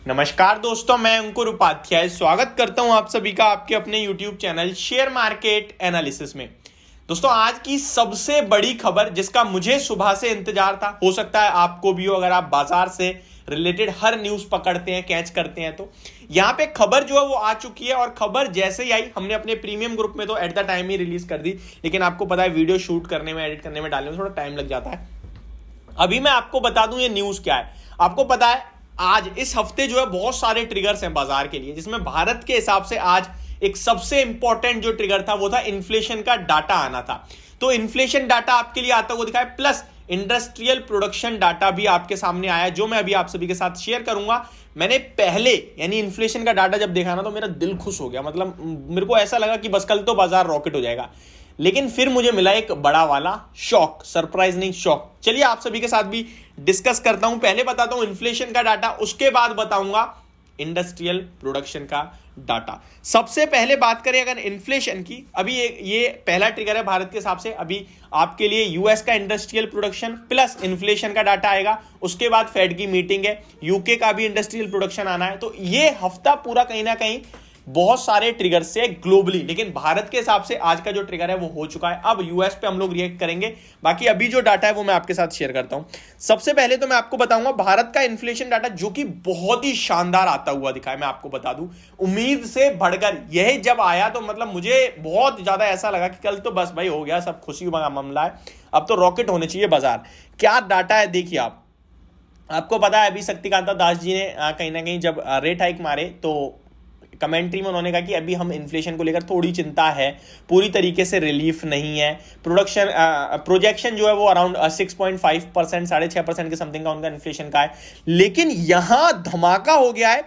नमस्कार दोस्तों, मैं अंकुर उपाध्याय स्वागत करता हूं आप सभी का आपके अपने YouTube channel share market analysis में। दोस्तों, आज की सबसे बड़ी खबर जिसका मुझे सुबह से इंतजार था, हो सकता है आपको भी हो अगर आप बाजार से रिलेटेड हर न्यूज पकड़ते हैं, कैच करते हैं, तो यहाँ पे खबर जो है वो आ चुकी है। और खबर जैसे ही आई हमने अपने प्रीमियम ग्रुप में तो at the time he release कर दी, लेकिन आपको पता है वीडियो शूट करने में, एडिट करने में, डालने में थोड़ा टाइम लग जाता है। अभी मैं आपको बता दूं ये न्यूज क्या है। आपको पता है आज इस हफ्ते जो है बहुत सारे ट्रिगर्स हैं बाजार के लिए, जिसमें भारत के हिसाब से आज एक सबसे इंपॉर्टेंट जो ट्रिगर था वो था इन्फ्लेशन का डाटा आना था। तो इन्फ्लेशन डाटा आपके लिए आता हुआ दिखा है, प्लस इंडस्ट्रियल प्रोडक्शन डाटा भी आपके सामने आया, जो मैं अभी आप सभी के साथ शेयर करूंगा। मैंने पहले यानी इन्फ्लेशन का डाटा जब देखा ना तो मेरा दिल खुश हो गया, मतलब मेरे को ऐसा लगा कि बस कल तो बाजार रॉकेट हो जाएगा। लेकिन फिर मुझे मिला एक बड़ा वाला शॉक, सरप्राइज नहीं शॉक। चलिए आप सभी के साथ भी डिस्कस करता हूं। पहले बताता हूं इन्फ्लेशन का डाटा, उसके बाद बताऊंगा इंडस्ट्रियल प्रोडक्शन का डाटा। सबसे पहले बात करें अगर इन्फ्लेशन की, अभी ये पहला ट्रिगर है भारत के हिसाब से। अभी आपके लिए यूएस का इंडस्ट्रियल प्रोडक्शन प्लस इन्फ्लेशन का डाटा आएगा, उसके बाद फेड की मीटिंग है, यूके का भी इंडस्ट्रियल प्रोडक्शन आना है। तो ये हफ्ता पूरा कहीं ना कहीं बहुत सारे ट्रिगर से ग्लोबली, लेकिन भारत के हिसाब से आज का जो ट्रिगर है वो हो चुका है। अब यूएस पे हम लोग रिएक्ट करेंगे, बाकी अभी जो डाटा है वो मैं आपके साथ शेयर करता हूं। सबसे पहले तो मैं आपको बताऊंगा भारत का इन्फ्लेशन डाटा, जो कि बहुत ही शानदार आता हुआ दिखा है। मैं आपको बता दूं उम्मीद से बढ़कर यह जब आया तो मतलब मुझे बहुत ज्यादा ऐसा लगा कि कल तो बस भाई हो गया, सब खुशी का मामला है, अब तो रॉकेट होने चाहिए बाजार। क्या डाटा है देखिए आपको पता है अभी शक्तिकांता दास जी ने कहीं ना कहीं जब रेट हाइक मारे तो कमेंट्री में उन्होंने कहा कि अभी हम इन्फ्लेशन को लेकर थोड़ी चिंता है, पूरी तरीके से रिलीफ नहीं है। प्रोजेक्शन जो है वो अराउंड 6.5%, 6.5% के समथिंग का उनका इन्फ्लेशन का है। लेकिन यहां धमाका हो गया है,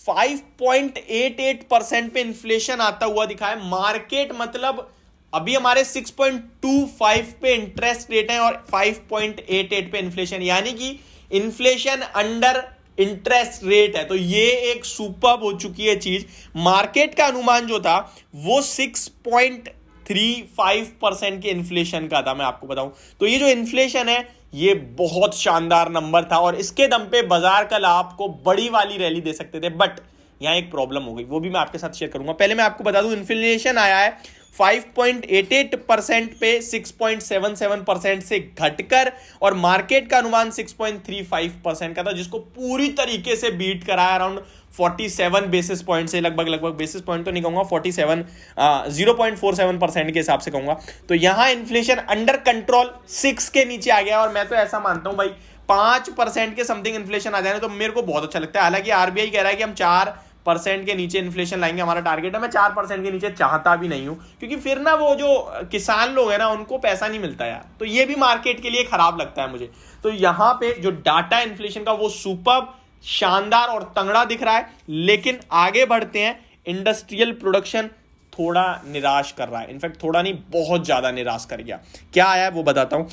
5.88% पे इन्फ्लेशन आता हुआ दिखा है। मार्केट मतलब अभी हमारे 6.25 पे इंटरेस्ट रेट है और 5.88 पे इन्फ्लेशन, यानी कि इन्फ्लेशन अंडर इंटरेस्ट रेट है। तो ये एक सुपर्ब हो चुकी है चीज। मार्केट का अनुमान जो था वो 6.35% के इन्फ्लेशन का था, मैं आपको बताऊं। तो ये जो इन्फ्लेशन है ये बहुत शानदार नंबर था और इसके दम पे बाजार कल आपको बड़ी वाली रैली दे सकते थे, बट यहां एक प्रॉब्लम हो गई, वो भी मैं आपके साथ शेयर करूंगा। पहले मैं आपको बता दूं इन्फ्लेशन आया है 5.88% पे 6.77% से घटकर, और मार्केट का अनुमान 6.35% का था, जिसको पूरी तरीके से बीट कराया अराउंड 47 बेसिस पॉइंट से, लगभग बेसिस पॉइंट तो नहीं कहूंगा, 0.47% के हिसाब से कहूंगा। तो यहां इन्फ्लेशन अंडर कंट्रोल 6 के नीचे आ गया, और मैं तो ऐसा मानता हूं भाई 5% के समथिंग इन्फ्लेशन आ जाए तो मेरे को बहुत अच्छा लगता है। हालांकि आरबीआई कह रहा है कि हम 4% के नीचे इन्फ्लेशन लाएंगे, हमारा टारगेट है। मैं 4% के नीचे चाहता भी नहीं हूं, क्योंकि फिर ना वो जो किसान लोग हैं ना उनको पैसा नहीं मिलता यार, तो ये भी मार्केट के लिए खराब लगता है मुझे। तो यहां पे जो डाटा इन्फ्लेशन का वो सुपर्ब, शानदार और तंगड़ा दिख रहा है। लेकिन आगे बढ़ते हैं, इंडस्ट्रियल प्रोडक्शन थोड़ा निराश कर रहा है, इनफैक्ट थोड़ा नहीं बहुत ज्यादा निराश कर गया। क्या आया है वो बताता हूं,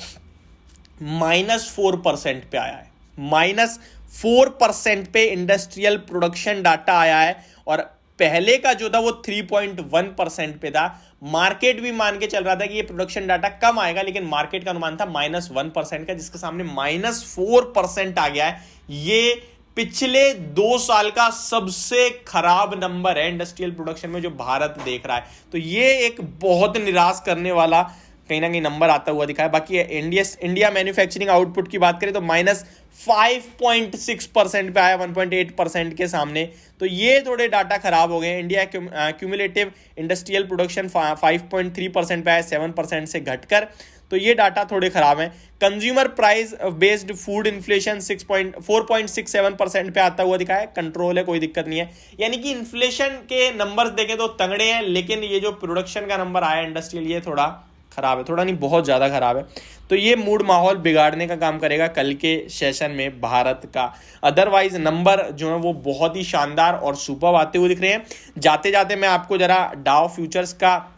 -4% पे आया है, -4% पे इंडस्ट्रियल प्रोडक्शन डाटा आया है। और पहले का जो था वो 3.1% पे था। मार्केट भी मान के चल रहा था कि ये प्रोडक्शन डाटा कम आएगा, लेकिन मार्केट का अनुमान था -1% का, जिसके सामने -4% आ गया है। ये पिछले 2 साल का सबसे खराब नंबर है इंडस्ट्रियल प्रोडक्शन में जो भारत देख रहा है। तो ये एक बहुत निराश करने वाला कहीं ना कहीं नंबर आता हुआ दिखा है। बाकी इंडिया मैन्युफैक्चरिंग आउटपुट की बात करें तो -5.6% पे आया 1.8% के सामने। तो ये थोड़े डाटा खराब हो गए। इंडिया क्यूमुलेटिव इंडस्ट्रियल प्रोडक्शन 5.3% पे आया, 7% से घटकर। तो ये डाटा थोड़े खराब हैं। Consumer price based food inflation 4.67% पे आता हुआ दिखा है, कंट्रोल है, कोई दिक्कत नहीं है। यानी कि इन्फ्लेशन के नंबर्स देखें तो तगड़े हैं, लेकिन ये जो प्रोडक्शन का नंबर आया इंडस्ट्रियल, ये थोड़ा खराब है, थोड़ा नहीं बहुत ज्यादा खराब है। तो ये मूड माहौल बिगाड़ने का काम करेगा कल के सेशन में भारत का। अदरवाइज नंबर जो है वो बहुत ही शानदार और सुपर्ब आते हुए दिख रहे हैं। जाते जाते मैं आपको जरा डाउ फ्यूचर्स का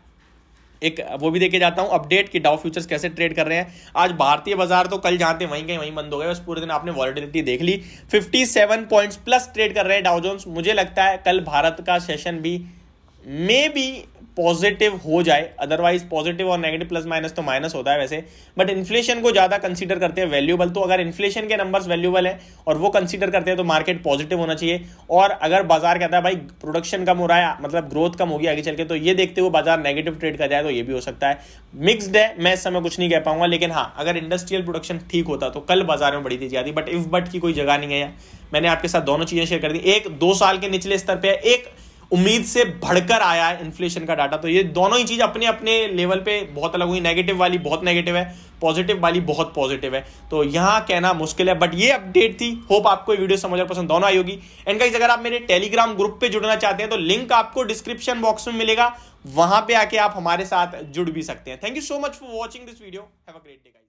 एक वो भी देके जाता हूं अपडेट कि डाउ फ्यूचर्स कैसे ट्रेड कर रहे हैं। आज भारतीय बाजार तो कल जहां थे वहीं बंद हो गए, बस पूरे दिन आपने वॉलेटिलिटी देख ली। 57 पॉइंट्स प्लस ट्रेड कर रहे हैं डाउ जोन्स। मुझे लगता है कल भारत का सेशन भी मे बी पॉजिटिव हो जाए, अदरवाइज पॉजिटिव और नेगेटिव प्लस माइनस तो माइनस होता है वैसे, बट इन्फ्लेशन को ज्यादा कंसीडर करते हैं वैल्यूएबल। तो अगर इन्फ्लेशन के नंबर्स वैल्यूएबल है और वो कंसीडर करते हैं तो मार्केट पॉजिटिव होना चाहिए। और अगर बाजार कहता है भाई प्रोडक्शन कम हो रहा है, मतलब ग्रोथ कम होगी आगे चल के, तो ये देखते हुए बाजार नेगेटिव ट्रेड कर जाए तो ये भी हो सकता है। मिक्स्ड है, मैं इस समय कुछ नहीं कह पाऊंगा, लेकिन हाँ अगर इंडस्ट्रियल प्रोडक्शन ठीक होता तो कल बाजार में बड़ी तेजी आती, बट इफ बट की कोई जगह नहीं है। मैंने आपके साथ दोनों चीजें शेयर कर दी, एक 2 साल के निचले स्तर पे है, एक उम्मीद से बढ़कर आया है इन्फ्लेशन का डाटा। तो ये दोनों ही चीज अपने अपने लेवल पे बहुत अलग हुई, नेगेटिव वाली बहुत नेगेटिव है, पॉजिटिव वाली बहुत पॉजिटिव है, तो यहां कहना मुश्किल है। बट ये अपडेट थी, होप आपको ये वीडियो समझ और पसंद दोनों आई होगी। एंड गाइस अगर आप मेरे टेलीग्राम ग्रुप पे जुड़ना चाहते हैं तो लिंक आपको डिस्क्रिप्शन बॉक्स में मिलेगा, वहां पे आके आप हमारे साथ जुड़ भी सकते हैं। Thank you so much for watching this video, have a great day guys.